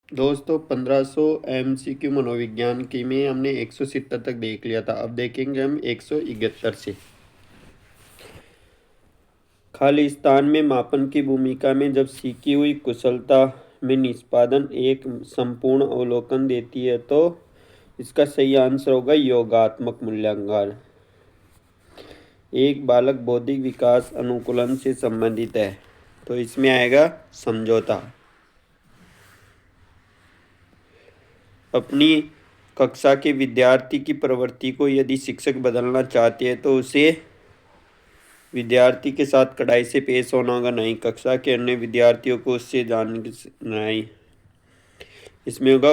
दोस्तों 1500 MCQ मनोविज्ञान की में हमने 170 तक देख लिया था। अब देखेंगे हम 171 से। खालिस्तान में मापन की भूमिका में जब सीखी हुई कुशलता में निष्पादन एक संपूर्ण अवलोकन देती है तो इसका सही आंसर होगा योगात्मक मूल्यांकन। एक बालक बौद्धिक विकास अनुकूलन से संबंधित है तो इसमें आएगा समझौता। अपनी कक्षा के विद्यार्थी की प्रवृत्ति को यदि शिक्षक बदलना चाहते हैं तो उसे विद्यार्थी के साथ कड़ाई से पेश होना होगा, नहीं कक्षा के अन्य विद्यार्थियों को उससे नहीं। इसमें होगा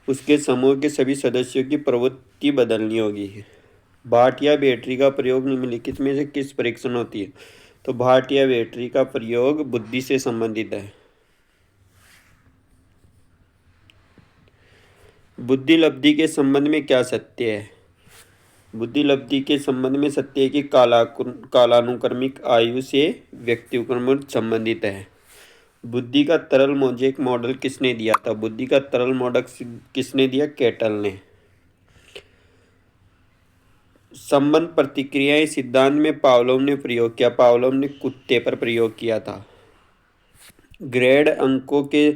उसके समूह के सभी सदस्यों की प्रवृत्ति बदलनी होगी। भाट या बैटरी का प्रयोग निम्नलिखित में से किस परीक्षण होती है? तो भाट या बैटरी का प्रयोग बुद्धि से संबंधित है। बुद्धि लब्धि के संबंध में क्या सत्य है? बुद्धि लब्धि के संबंध में सत्य है कि कालानुक्रमिक आयु से व्यक्तिक्रम संबंधित है। बुद्धि का तरल मौजिक मॉडल किसने दिया था? बुद्धि का तरल मॉडल किसने दिया? केटल ने। संबंध प्रतिक्रियाएं सिद्धांत में पावलोव ने प्रयोग किया। पावलोव ने कुत्ते पर प्रयोग किया था। ग्रेड अंकों के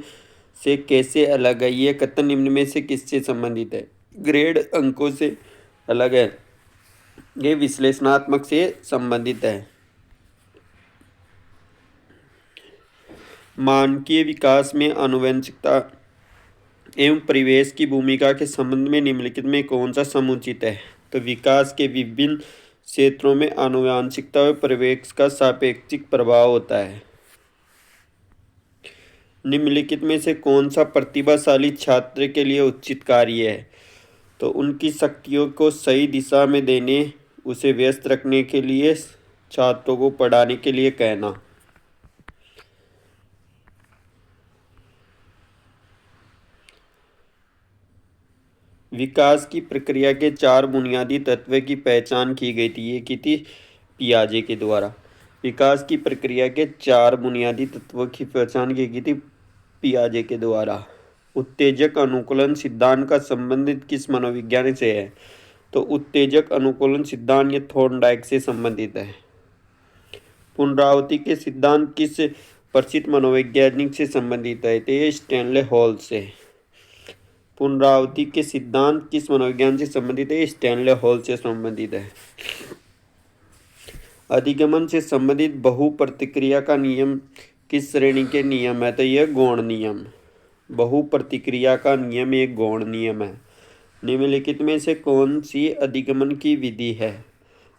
से कैसे अलग है? ये कथन निम्न में से किससे संबंधित है? ग्रेड अंकों से अलग है, ये विश्लेषणात्मक से संबंधित है। मानकीय विकास में आनुवंशिकता एवं परिवेश की भूमिका के संबंध में निम्नलिखित में कौन सा समुचित है? तो विकास के विभिन्न क्षेत्रों में आनुवंशिकता और परिवेश का सापेक्षिक प्रभाव होता है। निम्नलिखित में से कौन सा प्रतिभाशाली छात्र के लिए उचित कार्य है? तो उनकी शक्तियों को सही दिशा में देने, उसे व्यस्त रखने के लिए, छात्रों को पढ़ाने के लिए कहना। विकास की प्रक्रिया के 4 बुनियादी तत्व की पहचान की गई थी। ये की थी पियाजे के द्वारा। विकास की प्रक्रिया के 4 बुनियादी तत्वों की पहचान की गई थी पियाजे के द्वारा। उत्तेजक अनुकूलन सिद्धांत का संबंध किस मनोविज्ञान से है? तो उत्तेजक अनुकूलन सिद्धांत ये थॉर्नडाइक से संबंधित है। पुनरावृत्ति के सिद्धांत किस प्रसिद्ध मनोवैज्ञानिक से संबंधित है? तो ये स्टैनले हॉल से। पुनरावृत्ति के सिद्धांत किस मनोविज्ञान से संबंधित है? स्टैनले हॉल से संबंधित है। अधिगमन से संबंधित बहु प्रतिक्रिया का नियम किस श्रेणी के नियम है? तो यह गौण नियम। बहु प्रतिक्रिया का नियम एक गौण नियम है। निम्नलिखित में से कौन सी अधिगमन की विधि है?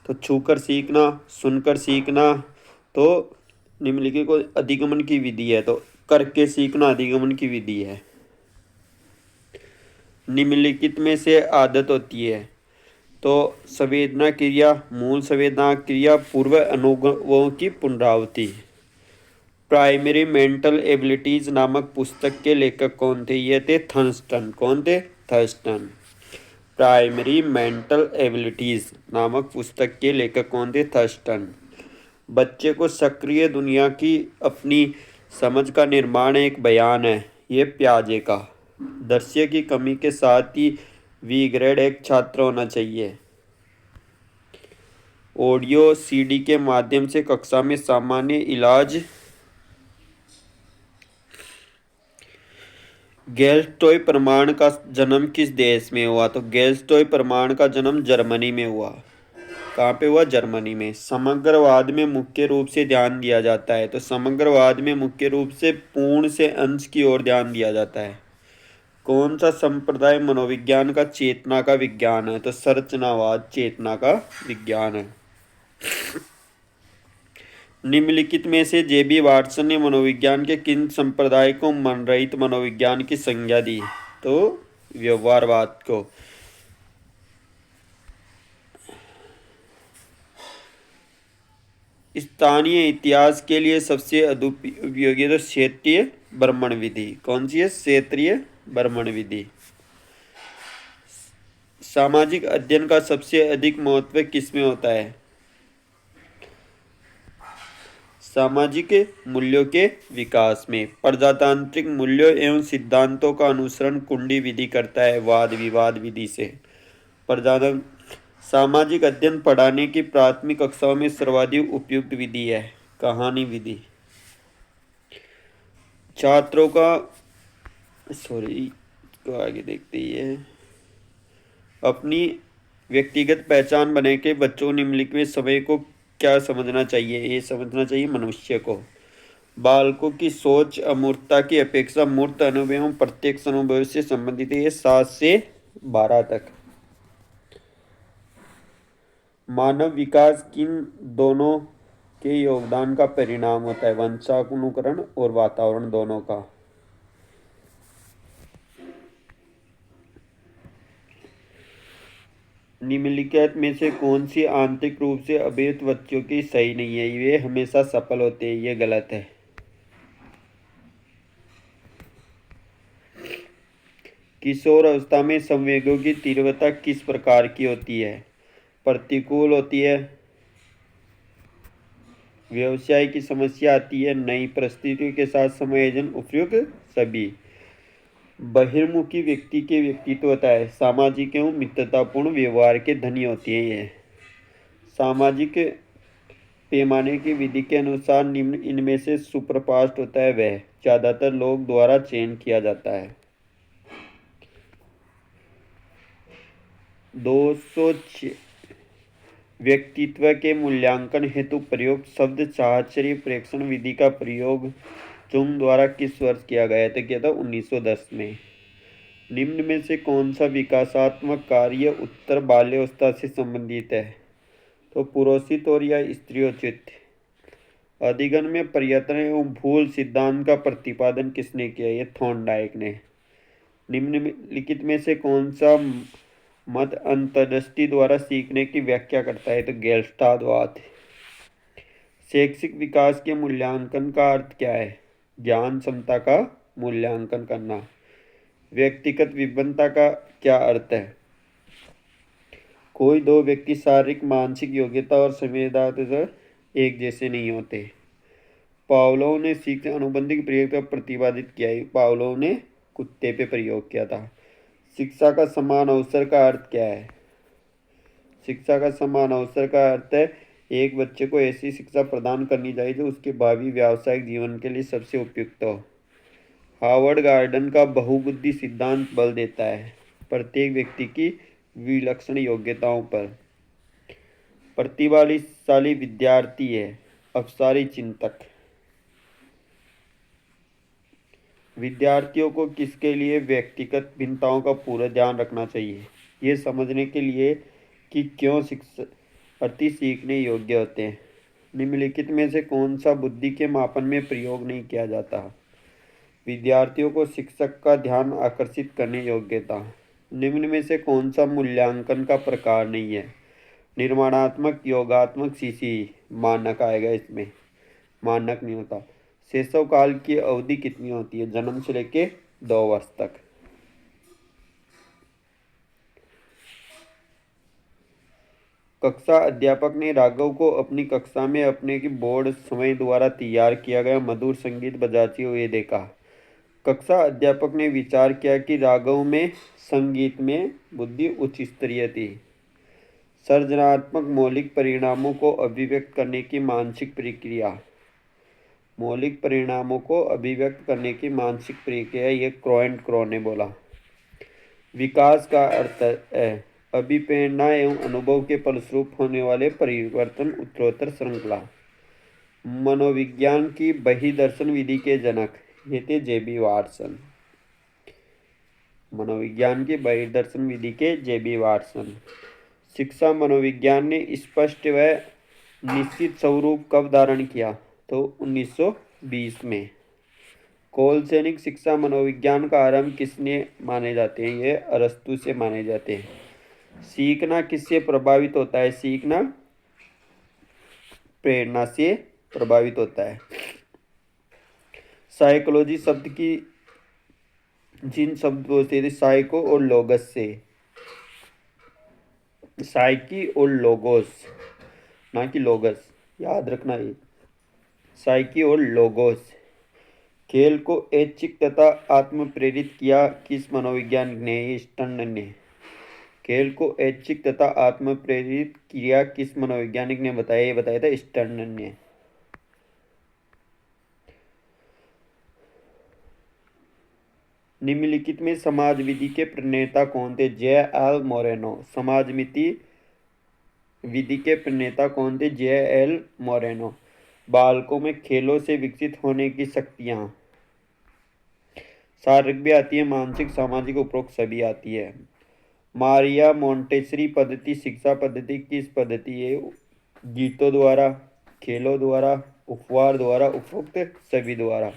तो छूकर सीखना, सुनकर सीखना। तो निम्नलिखित को अधिगमन की विधि है, तो करके सीखना अधिगमन की विधि है। निम्नलिखित में से आदत होती है, तो संवेदना क्रिया, मूल संवेदना क्रिया, पूर्व अनुभवों की पुनरावृत्ति। प्राइमरी मेंटल एबिलिटीज नामक पुस्तक के लेखक कौन थे? ये थे थर्स्टन। कौन थे? थर्स्टन। प्राइमरी मेंटल एबिलिटीज नामक पुस्तक के लेखक कौन थे? थर्स्टन। बच्चे को सक्रिय दुनिया की अपनी समझ का निर्माण एक बयान है, ये पियाजे का। दृश्य की कमी के साथ ही वी ग्रेड एक छात्र होना चाहिए। ऑडियो सीडी के माध्यम से कक्षा में सामान्य इलाज। गेल्स्टोय प्रमाण का जन्म किस देश में हुआ? तो गेल्स्टोय प्रमाण का जन्म जर्मनी में हुआ। कहाँ पे हुआ? जर्मनी में। समग्रवाद में मुख्य रूप से ध्यान दिया जाता है, तो समग्रवाद में मुख्य रूप से पूर्ण से अंश की ओर ध्यान दिया जाता है। कौन सा संप्रदाय मनोविज्ञान का चेतना का विज्ञान है? तो संरचनावाद चेतना का विज्ञान है। निम्नलिखित में से जेबी वाटसन ने मनोविज्ञान के किन संप्रदाय को मनरहित मनोविज्ञान की संज्ञा दी? तो व्यवहारवाद को। स्थानीय इतिहास के लिए सबसे उपयोगी तो क्षेत्रीय भ्रमण विधि। कौन सी है? क्षेत्रीय भ्रमण विधि। सामाजिक अध्ययन का सबसे अधिक महत्व किसमें होता है? सामाजिक मूल्यों के विकास में प्रजातांत्रिक मूल्यों एवं सिद्धांतों का अनुसरण कुंडी विधि करता है वाद विवाद विधि से। प्रजातंत्र सामाजिक अध्ययन पढ़ाने की प्राथमिक कक्षाओं में सर्वाधिक उपयुक्त विधि है कहानी विधि। छात्रों का सॉरी को आगे देखते ही है अपनी व्यक्तिगत पहचान बने के बच्चों निम्नलिखित में समय को क्या समझना चाहिए। ये समझना चाहिए मनुष्य को। बालकों की सोच अमूर्तता की अपेक्षा मूर्त अनुभव एवं प्रत्यक्ष अनुभव से संबंधित है। ये 7 से 12 तक। मानव विकास किन दोनों के योगदान का परिणाम होता है, वंशानुकरण और वातावरण दोनों का। निम्नलिखित में से कौन सी आंतरिक रूप से अभिव्यक्त बच्चों की सही नहीं है। वे हमेशा सफल होते हैं, ये गलत है। किशोर अवस्था में संवेगों की तीव्रता किस प्रकार की होती है, प्रतिकूल होती है, व्यवसाय की समस्या आती है, नई परिस्थितियों के साथ समायोजन, उपयुक्त सभी। बहिर्मुखी व्यक्ति के व्यक्तित्व होता है सामाजिक एवं मित्रतापूर्ण व्यवहार के धनी होती है। ये सामाजिक पैमाने की विधि के अनुसार निम्न इनमें से सुपरफास्ट होता है वह ज्यादातर लोग द्वारा चयन किया जाता है। 206 व्यक्तित्व के मूल्यांकन हेतु प्रयुक्त शब्द साहचर्य प्रेक्षण विधि का प्रयोग जुंग द्वारा किस वर्ष किया गया था। किया था 1910 में। निम्न में से कौन सा विकासात्मक कार्य उत्तर बाल्यावस्था से संबंधित है, तो पुरोषित और या स्त्रियोचित। अधिगम में पर्यटन एवं भूल सिद्धांत का प्रतिपादन किसने किया, ये थॉर्नडाइक ने। निम्नलिखित में से कौन सा मत अंतर्दृष्टि द्वारा सीखने की व्याख्या करता है, तो गेल्स्टाडवाद। शैक्षिक विकास के मूल्यांकन का अर्थ क्या है, ज्ञान क्षमता का मूल्यांकन करना। व्यक्तिगत विभिन्नता का क्या अर्थ है, कोई दो व्यक्ति शारीरिक मानसिक योग्यता और संवेदनशीलता एक जैसे नहीं होते। पावलोव ने शिक्षा अनुबंधी प्रयोग का प्रतिपादित किया है। पावलोव ने कुत्ते पे प्रयोग किया था। शिक्षा का समान अवसर का अर्थ क्या है, शिक्षा का समान अवसर का अर्थ है एक बच्चे को ऐसी शिक्षा प्रदान करनी चाहिए जो उसके भावी व्यावसायिक जीवन के लिए सबसे उपयुक्त हो। हार्वर्ड गार्डन का बहुबुद्धि सिद्धांत बल देता है प्रत्येक व्यक्ति की विलक्षण योग्यताओं पर। प्रतिभाशाली विद्यार्थी है अवसारी चिंतक। विद्यार्थियों को किसके लिए व्यक्तिगत भिन्नताओं का पूरा ध्यान रखना चाहिए, ये समझने के लिए कि क्यों शिक्षार्थी सीखने योग्य होते हैं। निम्नलिखित में से कौन सा बुद्धि के मापन में प्रयोग नहीं किया जाता। विद्यार्थियों को शिक्षक का ध्यान आकर्षित करने योग्यता। निम्न में से कौन सा मूल्यांकन का प्रकार नहीं है, निर्माणात्मक योगात्मक सीसी। मानक आएगा इसमें, मानक नहीं होता। शैशव काल की अवधि कितनी होती है, जन्म से लेके 2 वर्ष तक। कक्षा अध्यापक ने राघव को अपनी कक्षा में अपने की बोर्ड समय द्वारा तैयार किया गया मधुर संगीत बजाते हुए देखा। कक्षा अध्यापक ने विचार किया कि राघव में संगीत में बुद्धि उच्च स्तरीय थी। सृजनात्मक मौलिक परिणामों को अभिव्यक्त करने की मानसिक प्रक्रिया, मौलिक परिणामों को अभिव्यक्त करने की मानसिक प्रक्रिया, ये क्रो ने बोला। विकास का अर्थ है अभिप्रेरणा एवं अनुभव के फलस्वरूप होने वाले परिवर्तन उत्तरोत्तर श्रृंखला। मनोविज्ञान की बहिर्दर्शन विधि के जनक ये थे जेबी वाटसन। मनोविज्ञान की बहिर्दर्शन विधि के जेबी वाटसन। शिक्षा मनोविज्ञान ने स्पष्ट व निश्चित स्वरूप कब धारण किया, तो 1920 में। कोलसैनिक शिक्षा मनोविज्ञान का आरंभ किसने माने जाते हैं, ये अरस्तु से माने जाते हैं। सीखना किससे प्रभावित होता है, सीखना प्रेरणा से प्रभावित होता है। साइकोलॉजी शब्द की जिन शब्दों से, साइको और लोगस से, साइकी और लोगोस ना कि लोगस, याद रखना ये। साइकी और लोगोस। खेल को ऐच्छिक तथा आत्म प्रेरित किया किस मनोवैज्ञानिक ने? स्टर्न ने। खेल को ऐच्छिक तथा आत्म प्रेरित किया किस मनोवैज्ञानिक ने बताया? ये बताया था स्टर्न ने। निम्नलिखित में समाज विधि के प्रणेता कौन थे? J.L. मोरेनो। समाज विधि के प्रणेता कौन थे? J.L. मोरेनो। बालकों में खेलों से विकसित होने की शक्तियां। शारीरिक भी आती है, मानसिक, सामाजिक, उपरोक्त सभी आती है। मारिया मोंटेसरी पद्धति शिक्षा पद्धति किस पद्धति है? गीतों द्वारा, खेलों द्वारा, उपहार द्वारा, उपरोक्त सभी द्वारा।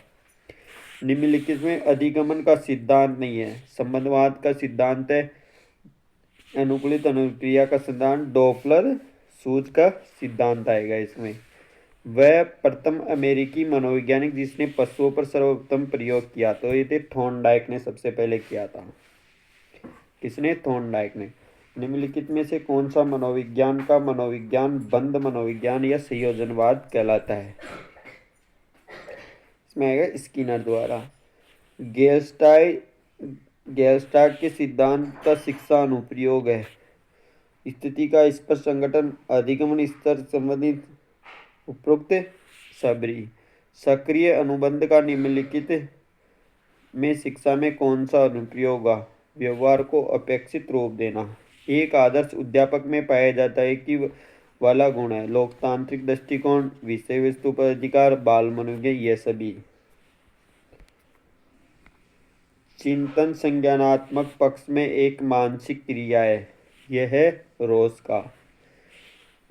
निम्नलिखित में अधिगमन का सिद्धांत नहीं है, संबंधवाद का सिद्धांत है, अनुकूलित अनुक्रिया का सिद्धांत, डॉपलर सूज का सिद्धांत आएगा इसमें। वह प्रथम अमेरिकी मनोवैज्ञानिक जिसने पशुओं पर सर्वोत्तम प्रयोग किया, तो ये थे थॉर्नडाइक ने सबसे पहले किया था। किसने? थॉर्नडाइक ने। निम्नलिखित में से कौन सा मनोविज्ञान का मनोविज्ञान बंद मनोविज्ञान या संयोजनवाद कहलाता है? इसमें आएगा स्किनर द्वारा। गेस्टाल्ट के सिद्धांत का शिक्षा अनुप्रयोग है। स्थिति का स्पष्ट संगठन, अधिगमन स्तर संबंधित, उपरोक्त सबरी। सक्रिय अनुबंध का निम्नलिखित में शिक्षा में कौन सा अनुप्रयोग? व्यवहार को अपेक्षित रूप देना। एक आदर्श अध्यापक में पाया जाता है कि वाला गुण है लोकतांत्रिक दृष्टिकोण, विषय वस्तु पर अधिकार, बाल मनोविज्ञान, ये सभी। चिंतन संज्ञानात्मक पक्ष में एक मानसिक क्रिया है, यह है रोज का।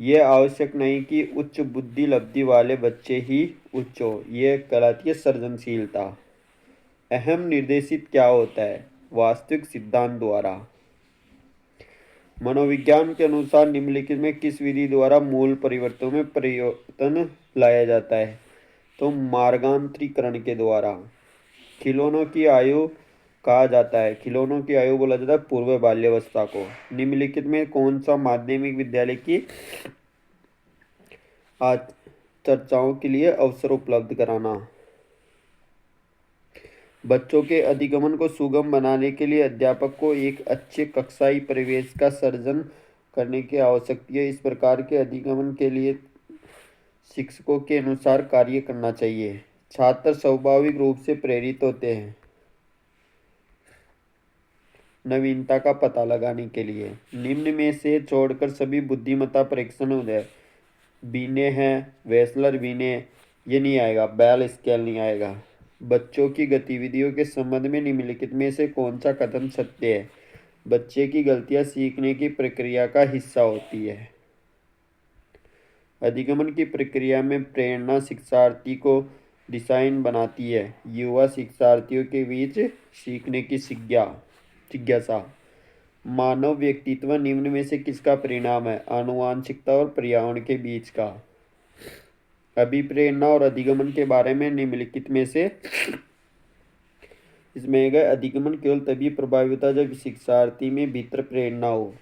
यह आवश्यक नहीं कि उच्च बुद्धि लब्धि वाले बच्चे ही उच्च हो, यह कहलाती है सृजनशीलता। अहम निर्देशित क्या होता है? वास्तविक सिद्धांत द्वारा। मनोविज्ञान के अनुसार निम्नलिखित में किस विधि द्वारा मूल परिवर्तनों में परिवर्तन लाया जाता है? तो मार्गांतरीकरण के द्वारा। खिलौनों की आयु कहा जाता है, खिलौनों की आयु बोला जाता है पूर्व बाल्यावस्था को। निम्नलिखित में कौन सा माध्यमिक विद्यालय की आज चर्चाओं के लिए अवसर उपलब्ध कराना? बच्चों के अधिगमन को सुगम बनाने के लिए अध्यापक को एक अच्छे कक्षाई परिवेश का सृजन करने की आवश्यकता है। इस प्रकार के अधिगमन के लिए शिक्षकों के अनुसार कार्य करना चाहिए। छात्र स्वाभाविक रूप से प्रेरित होते हैं नवीनता का पता लगाने के लिए। निम्न में से छोड़कर सभी बुद्धिमत्ता परीक्षण हो जाए। बीने हैं, वेसलर बीने, ये नहीं आएगा, बैल स्केल नहीं आएगा। बच्चों की गतिविधियों के संबंध में निम्नलिखित में से कौन सा कथन सत्य है? बच्चे की गलतियां सीखने की प्रक्रिया का हिस्सा होती है। अधिगमन की प्रक्रिया में प्रेरणा शिक्षार्थी को दिशाहीन बनाती है। युवा शिक्षार्थियों के बीच सीखने की जिज्ञासा। मानव व्यक्तित्व निम्न में से किसका परिणाम है? आनुवांशिकता और पर्यावरण के बीच का। अभिप्रेरणा और अधिगमन के बारे में निम्नलिखित में से इसमें गए अधिगमन केवल तभी प्रभावी होता है जब शिक्षार्थी में भीतर प्रेरणा हो।